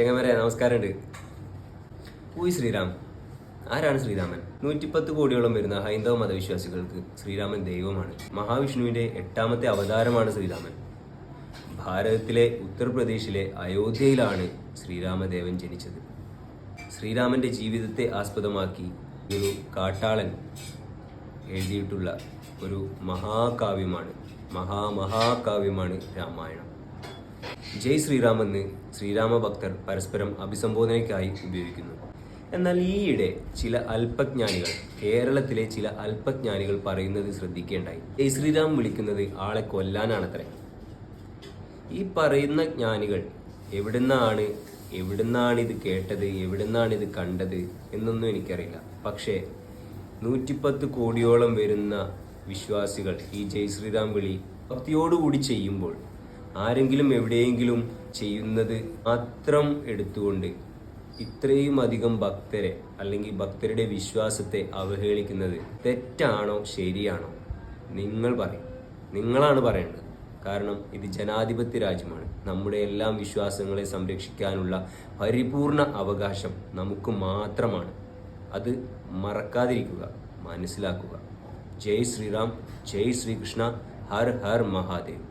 ചെങ്ങന്മാരെ നമസ്കാരമുണ്ട്. പോയി ശ്രീരാം. ആരാണ് ശ്രീരാമൻ? 110 കോടിയോളം വരുന്ന ഹൈന്ദവ മതവിശ്വാസികൾക്ക് ശ്രീരാമൻ ദൈവമാണ്. മഹാവിഷ്ണുവിന്റെ 8ാമത്തെ അവതാരമാണ് ശ്രീരാമൻ. ഭാരതത്തിലെ ഉത്തർപ്രദേശിലെ അയോധ്യയിലാണ് ശ്രീരാമദേവൻ ജനിച്ചത്. ശ്രീരാമന്റെ ജീവിതത്തെ ആസ്പദമാക്കി ഒരു കാട്ടാളൻ എഴുതിയിട്ടുള്ള ഒരു മഹാകാവ്യമാണ് രാമായണം. ജയ് ശ്രീറാമെന്ന് ശ്രീരാമ ഭക്തർ പരസ്പരം അഭിസംബോധനയ്ക്കായി ഉപയോഗിക്കുന്നു. എന്നാൽ ഈയിടെ കേരളത്തിലെ ചില അല്പജ്ഞാനികൾ പറയുന്നത് ശ്രദ്ധിക്കേണ്ടായി. ജയ് ശ്രീരാം വിളിക്കുന്നത് ആളെ കൊല്ലാനാണത്രേ. ഈ പറയുന്ന ജ്ഞാനികൾ എവിടുന്നാണ് ഇത് കേട്ടത്, എവിടുന്നാണ് ഇത് കണ്ടത് എന്നൊന്നും എനിക്കറിയില്ല. പക്ഷേ 110 കോടിയോളം വരുന്ന വിശ്വാസികൾ ഈ ജയ് ശ്രീറാം വിളി ഭക്തിയോടുകൂടി ചെയ്യുമ്പോൾ ആരെങ്കിലും എവിടെയെങ്കിലും ചെയ്യുന്നത് മാത്രം എടുത്തുകൊണ്ട് ഇത്രയും അധികം ഭക്തരെ അല്ലെങ്കിൽ ഭക്തരുടെ വിശ്വാസത്തെ അവഹേളിക്കുന്നത് തെറ്റാണോ ശരിയാണോ? നിങ്ങളാണ് പറയേണ്ടത്. കാരണം ഇത് ജനാധിപത്യ രാജ്യമാണ്. നമ്മുടെ എല്ലാം വിശ്വാസങ്ങളെ സംരക്ഷിക്കാനുള്ള പരിപൂർണ അവകാശം നമുക്ക് മാത്രമാണ്. അത് മറക്കാതിരിക്കുക, മനസ്സിലാക്കുക. ജയ് ശ്രീറാം, ജയ് ശ്രീകൃഷ്ണ, ഹർ ഹർ മഹാദേവ്.